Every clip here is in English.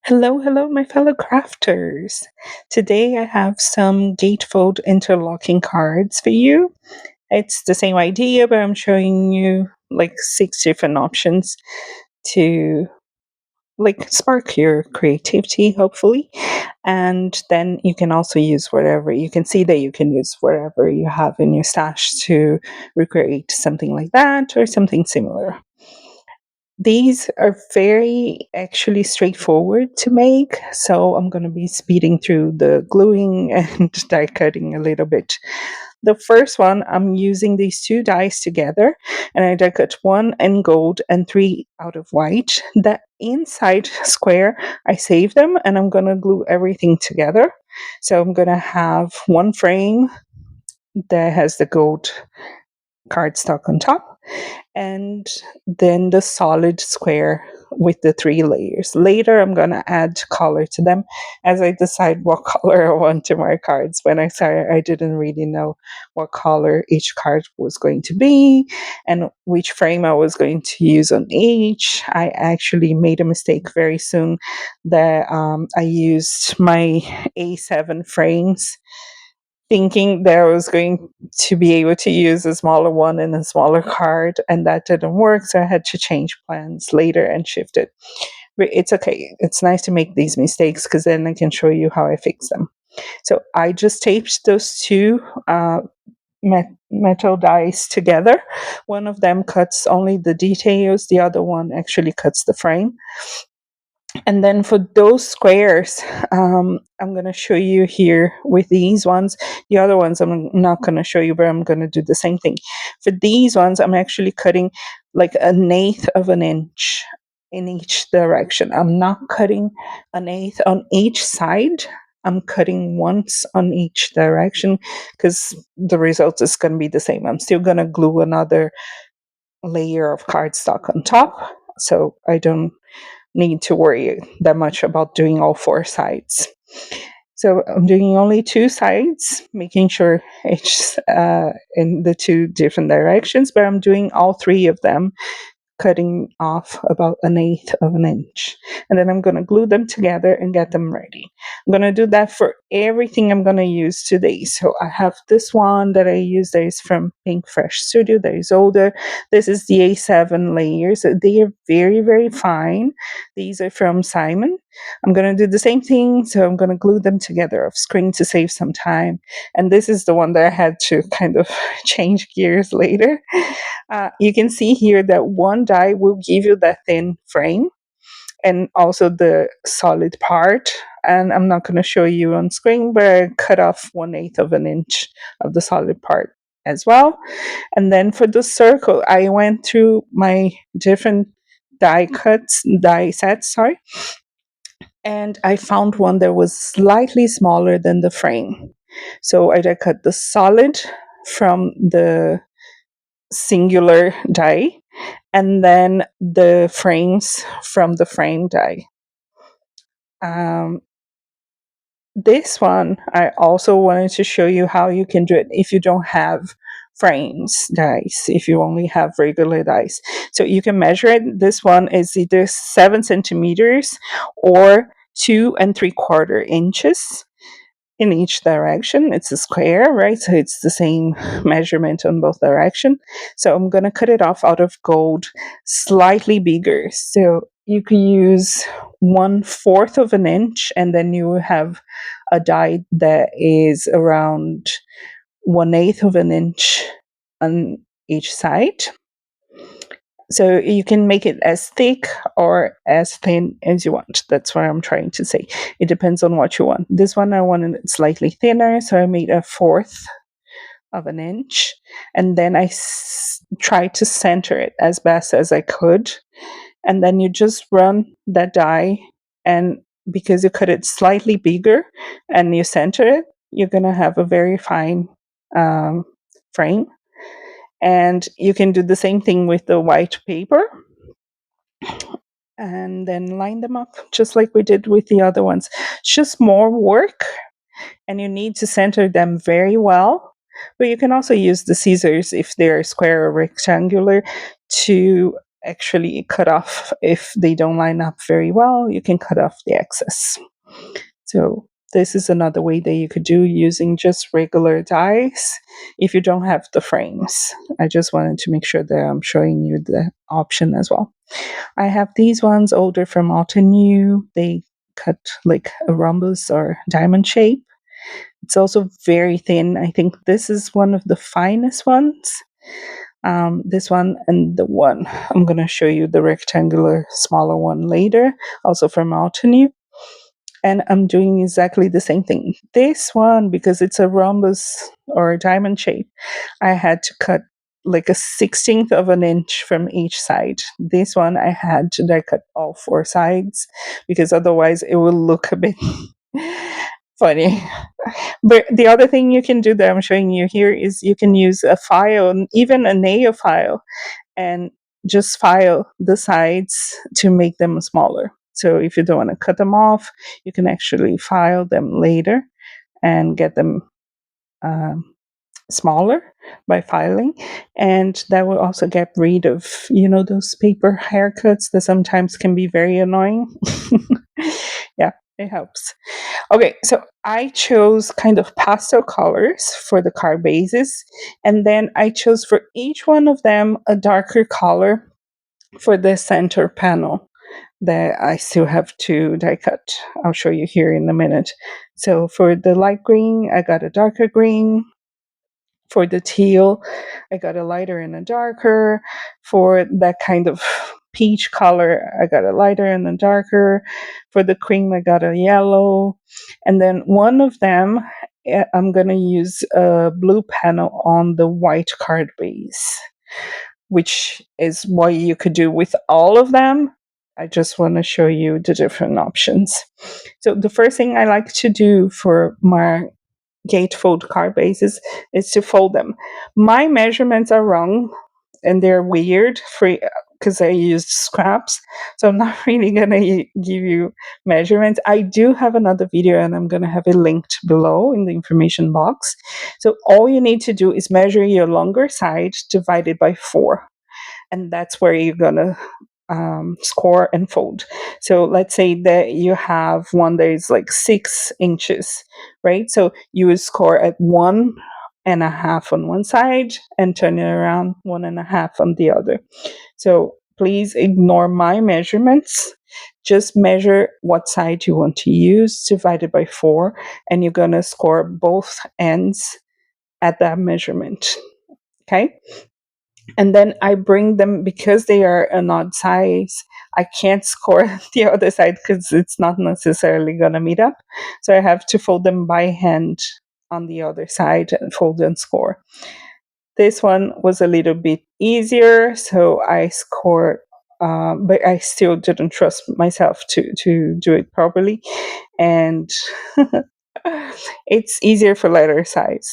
Hello, hello, my fellow crafters. Today I have some Gatefold interlocking cards for you. It's the same idea, but I'm showing you like six different options to like spark your creativity, hopefully. And then you can also use whatever you can see that you can use whatever you have in your stash to recreate something like that or something similar. These are very actually straightforward to make, so I'm going to be speeding through the gluing and die cutting a little bit. The first one, I'm using these two dies together, and I die cut one in gold and three out of white. The inside square, I save them, and I'm going to glue everything together. So I'm going to have one frame that has the gold cardstock on top, and then the solid square with the three layers. Later, I'm going to add color to them as I decide what color I want to my cards. When I started, I didn't really know what color each card was going to be and which frame I was going to use on each. I actually made a mistake very soon that I used my A7 frames thinking that I was going to be able to use a smaller one and a smaller card, and that didn't work. So I had to change plans later and shift it. But it's okay. It's nice to make these mistakes because then I can show you how I fix them. So I just taped those two metal dies together. One of them cuts only the details, the other one actually cuts the frame. And then for those squares, I'm going to show you here with these ones. The other ones I'm not going to show you, but I'm going to do the same thing. For these ones, I'm actually cutting like an eighth of an inch in each direction. I'm not cutting an eighth on each side. I'm cutting once on each direction because the result is going to be the same. I'm still going to glue another layer of cardstock on top, so I don't need to worry that much about doing all four sides. So I'm doing only two sides, making sure it's in the two different directions, but I'm doing all three of them, cutting off about an eighth of an inch. And then I'm going to glue them together and get them ready. I'm going to do that for everything I'm going to use today. So I have this one that I use that is from Pink Fresh Studio, that is older. This is the A7 layers. They are very, very fine. These are from Simon. I'm going to do the same thing. So I'm going to glue them together off screen to save some time. And this is the one that I had to kind of change gears later. You can see here that one die will give you that thin frame and also the solid part. And I'm not going to show you on screen, but I cut off 1/8 of an inch of the solid part as well. And then for the circle, I went through my different die sets, sorry, and I found one that was slightly smaller than the frame. So I die cut the solid from the singular die and then the frames from the frame die. Um, this one, I also wanted to show you how you can do it if you don't have frames dice, if you only have regular dice. So you can measure it. This one is either 7 centimeters or 2 3/4 inches in each direction. It's a square, right? So it's the same measurement on both direction. So I'm going to cut it off out of gold, slightly bigger. So you can use 1/4 of an inch, and then you have a die that is around 1/8 of an inch on each side. So you can make it as thick or as thin as you want. That's what I'm trying to say. It depends on what you want. This one I wanted it slightly thinner, so I made 1/4 of an inch, and then I tried to center it as best as I could. And then you just run that die, and because you cut it slightly bigger and you center it, you're gonna have a very fine um, frame. And you can do the same thing with the white paper and then line them up just like we did with the other ones. It's just more work, and you need to center them very well. But you can also use the scissors if they're square or rectangular to actually cut off if they don't line up very well. You can cut off the excess. So this is another way that you could do using just regular dies if you don't have the frames. I just wanted to make sure that I'm showing you the option as well. I have these ones older from Alta New. They cut like a rhombus or diamond shape. It's also very thin. I think this is one of the finest ones. This one and the one I'm going to show you the rectangular smaller one later, also from Alta New. And I'm doing exactly the same thing. This one, because it's a rhombus or a diamond shape, I had to cut like a 16th of an inch from each side. This one I had to die cut all four sides because otherwise it will look a bit funny. But the other thing you can do that I'm showing you here is you can use a file, even a nail file, and just file the sides to make them smaller. So if you don't want to cut them off, you can actually file them later and get them smaller by filing. And that will also get rid of, those paper haircuts that sometimes can be very annoying. Yeah, it helps. Okay, so I chose kind of pastel colors for the card bases, and then I chose for each one of them a darker color for the center panel that I still have to die cut. I'll show you here in a minute. So for the light green, I got a darker green. For the teal, I got a lighter and a darker. For that kind of peach color, I got a lighter and a darker. For the cream, I got a yellow. And then one of them, I'm going to use a blue panel on the white card base, which is what you could do with all of them. I just want to show you the different options. So the first thing I like to do for my gatefold card bases is to fold them. My measurements are wrong and they're weird for because I used scraps. So I'm not really gonna give you measurements. I do have another video and I'm gonna have it linked below in the information box. So all you need to do is measure your longer side divided by 4, and that's where you're gonna score and fold. So let's say that you have one that is like 6 inches, right? So you would score at 1.5 on one side and turn it around 1.5 on the other. So please ignore my measurements. Just measure what side you want to use divided by 4, and you're gonna score both ends at that measurement. Okay? And then I bring them because they are an odd size. I can't score the other side because it's not necessarily going to meet up. So I have to fold them by hand on the other side and fold and score. This one was a little bit easier, so I scored, but I still didn't trust myself to do it properly. And it's easier for letter size.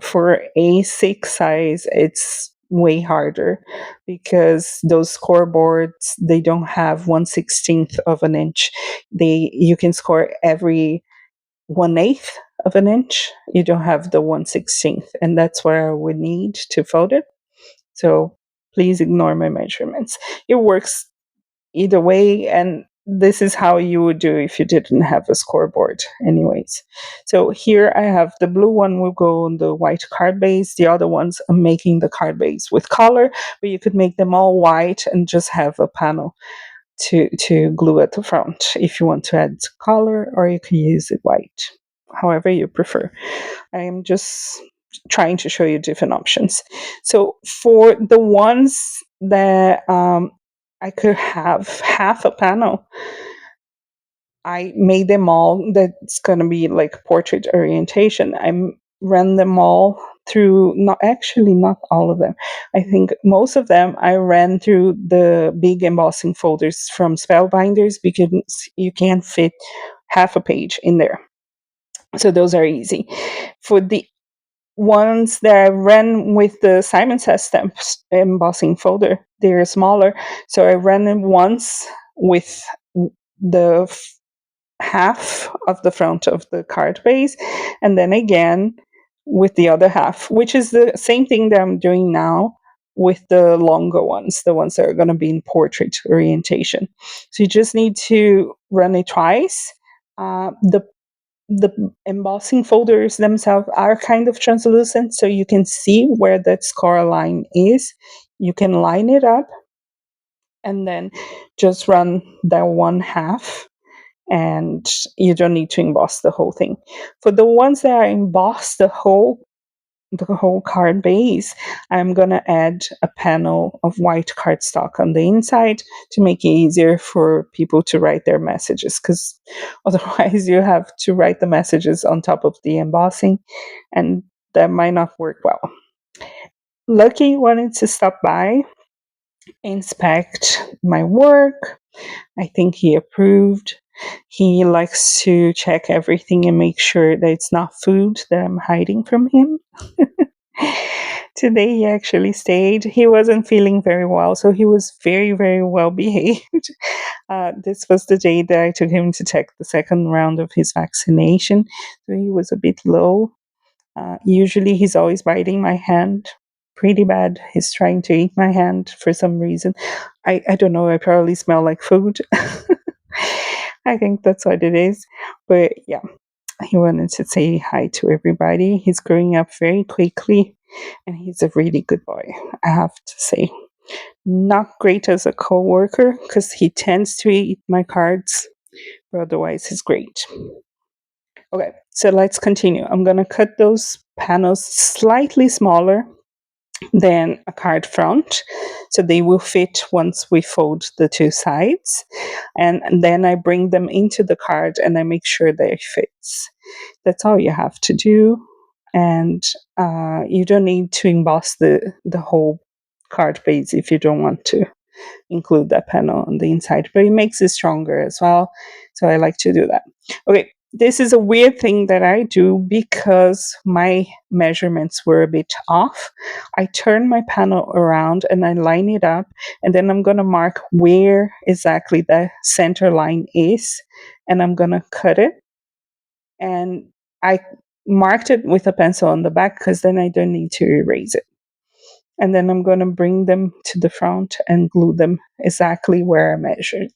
For A6 size, it's way harder because those scoreboards, they don't have 1/16 of an inch. You can score every 1/8 of an inch. You don't have the 1/16, and that's where I would need to fold it. So please ignore my measurements. It works either way, and this is how you would do if you didn't have a scoreboard anyways. So here I have the blue one will go on the white card base. The other ones I'm making the card base with color, but you could make them all white and just have a panel to glue at the front if you want to add color, or you can use it white, however you prefer. I am just trying to show you different options. So for the ones that I could have half a panel, I made them all that's going to be like portrait orientation. Ran them all through, not all of them. I think most of them I ran through the big embossing folders from Spellbinders because you can't fit half a page in there. So those are easy. For the ones that I ran with the Simon Says Stamps embossing folder, they're smaller. So I ran them once with the half of the front of the card base, and then again with the other half, which is the same thing that I'm doing now, with the longer ones, the ones that are going to be in portrait orientation. So you just need to run it twice. The embossing folders themselves are kind of translucent, so you can see where that score line is. You can line it up and then just run that one half, and you don't need to emboss the whole thing. For the ones that are embossed the whole card base, I'm going to add a panel of white cardstock on the inside to make it easier for people to write their messages, because otherwise you have to write the messages on top of the embossing, and that might not work well. Lucky wanted to stop by, inspect my work. I think he approved. He likes to check everything and make sure that it's not food that I'm hiding from him. Today he actually stayed. He wasn't feeling very well, so he was very, very well behaved. This was the day that I took him to take the second round of his vaccination, so he was a bit low. Usually he's always biting my hand pretty bad. He's trying to eat my hand for some reason. I don't know, I probably smell like food. I think that's what it is. But yeah, he wanted to say hi to everybody. He's growing up very quickly and he's a really good boy, I have to say. Not great as a co-worker because he tends to eat my cards, but otherwise he's great. Okay, so let's continue. I'm going to cut those panels slightly smaller than a card front, so they will fit once we fold the two sides, and then I bring them into the card and I make sure they fits. That's all you have to do, and you don't need to emboss the whole card base if you don't want to include that panel on the inside, but it makes it stronger as well. So I like to do that. Okay, this is a weird thing that I do because my measurements were a bit off. I turn my panel around and I line it up, and then I'm going to mark where exactly the center line is, and I'm going to cut it. And I marked it with a pencil on the back because then I don't need to erase it. And then I'm going to bring them to the front and glue them exactly where I measured.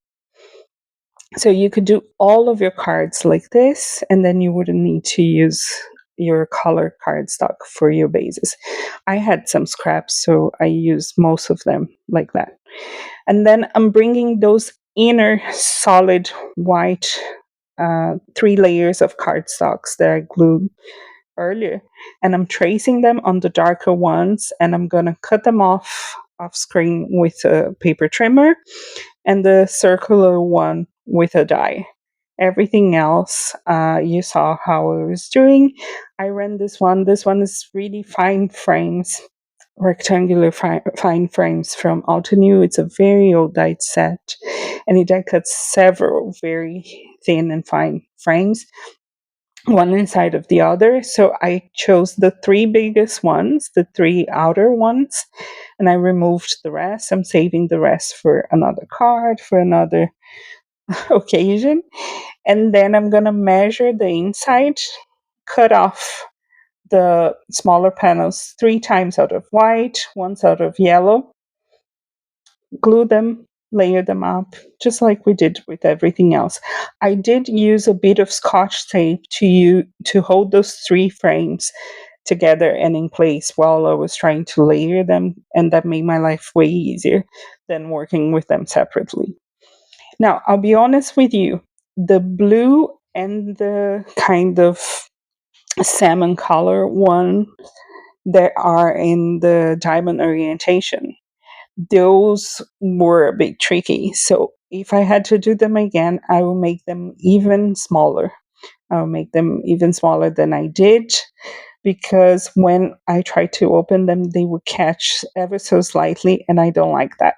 So you could do all of your cards like this, and then you wouldn't need to use your color cardstock for your bases. I had some scraps, so I used most of them like that. And then I'm bringing those inner solid white 3 layers of cardstocks that I glued earlier, and I'm tracing them on the darker ones, and I'm going to cut them off screen with a paper trimmer, and the circular one with a die. Everything else, you saw how I was doing. I ran this one. This one is really fine frames, rectangular fine frames from Altenew. It's a very old die set, and it die cuts several very thin and fine frames, one inside of the other. So I chose the three biggest ones, the three outer ones, and I removed the rest. I'm saving the rest for another card, for another occasion. And then I'm going to measure the inside, cut off the smaller panels 3 times out of white, once out of yellow, glue them, layer them up, just like we did with everything else. I did use a bit of Scotch tape to hold those 3 frames together and in place while I was trying to layer them, and that made my life way easier than working with them separately. Now, I'll be honest with you, the blue and the kind of salmon color one that are in the diamond orientation, those were a bit tricky. So if I had to do them again, I will make them even smaller. I'll make them even smaller than I did, because when I try to open them, they would catch ever so slightly, and I don't like that.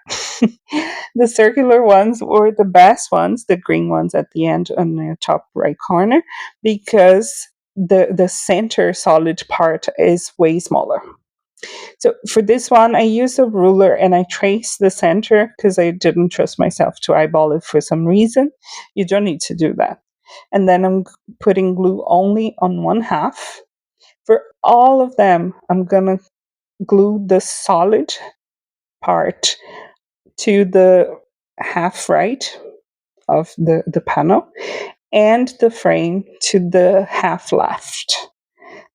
The circular ones were the best ones, the green ones at the end on the top right corner, because the center solid part is way smaller. So for this one, I used a ruler and I traced the center because I didn't trust myself to eyeball it for some reason. You don't need to do that. And then I'm putting glue only on one half. For all of them, I'm going to glue the solid part to the half right of the panel and the frame to the half left.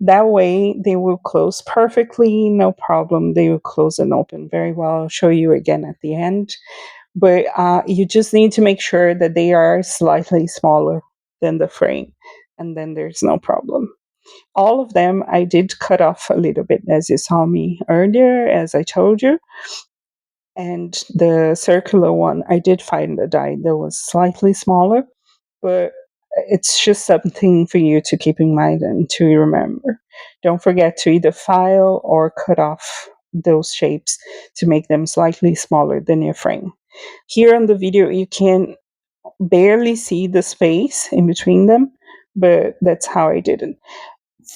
That way they will close perfectly, no problem. They will close and open very well. I'll show you again at the end. But you just need to make sure that they are slightly smaller than the frame, and then there's no problem. All of them I did cut off a little bit, as you saw me earlier, as I told you. And the circular one, I did find a die that was slightly smaller, but it's just something for you to keep in mind and to remember. Don't forget to either file or cut off those shapes to make them slightly smaller than your frame. Here on the video, you can barely see the space in between them, but that's how I did it.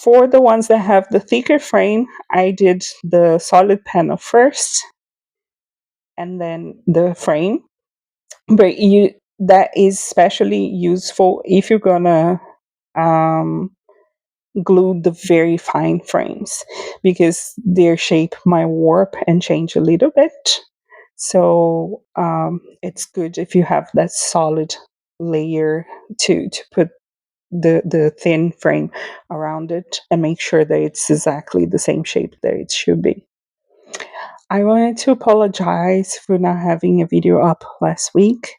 For the ones that have the thicker frame, I did the solid panel first and then the frame. But that is especially useful if you're gonna um, glue the very fine frames, because their shape might warp and change a little bit. So it's good if you have that solid layer to put the thin frame around it and make sure that it's exactly the same shape that it should be. I wanted to apologize for not having a video up last week,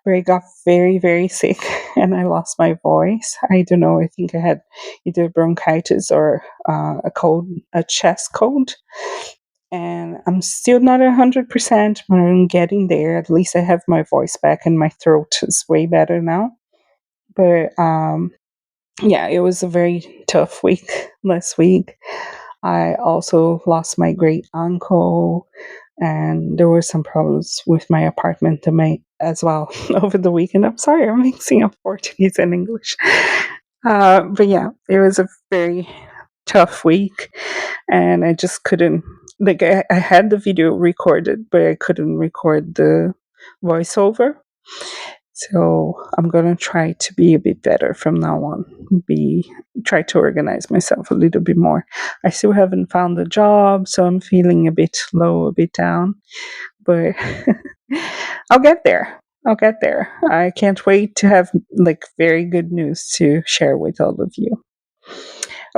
where I got very, very sick and I lost my voice. I don't know, I think I had either bronchitis or a cold, a chest cold. And I'm still not 100%, but I'm getting there. At least I have my voice back and my throat is way better now. But yeah, it was a very tough week last week. I also lost my great uncle, and there were some problems with my apartment as well over the weekend. I'm sorry, I'm mixing up Portuguese and English. But yeah, it was a very tough week, and I just couldn't. Like, I had the video recorded, but I couldn't record the voiceover. So I'm gonna try to be a bit better from now on. Try to organize myself a little bit more. I still haven't found a job, so I'm feeling a bit low, a bit down. But I'll get there. I'll get there. I can't wait to have like very good news to share with all of you.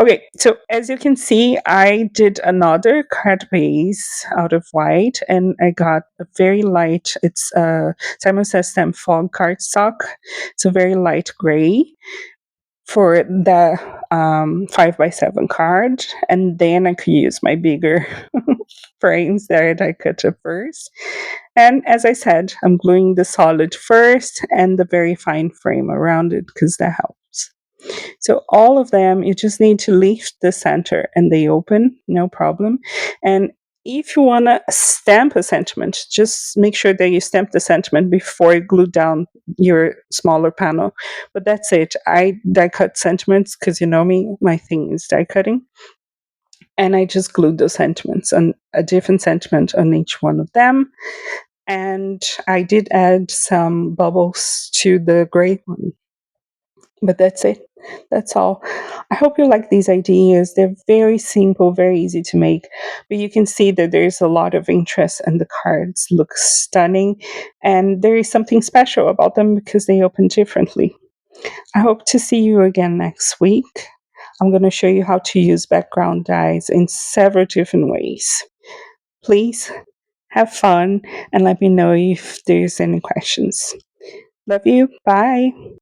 Okay, so as you can see, I did another card base out of white, and I got a very light, it's Simon Says Stamp Fog cardstock. It's a very light gray for the 5x7 card, and then I could use my bigger frames that I cut up first. And as I said, I'm gluing the solid first and the very fine frame around it because that helps. So all of them, you just need to lift the center and they open, no problem. And if you want to stamp a sentiment, just make sure that you stamp the sentiment before you glue down your smaller panel. But that's it. I die cut sentiments because you know me, my thing is die cutting. And I just glued those sentiments and a different sentiment on each one of them. And I did add some bubbles to the gray one. But that's it. That's all. I hope you like these ideas. They're very simple, very easy to make, but you can see that there's a lot of interest and the cards look stunning, and there is something special about them because they open differently. I hope to see you again next week. I'm going to show you how to use background dies in several different ways. Please have fun and let me know if there's any questions. Love you. Bye.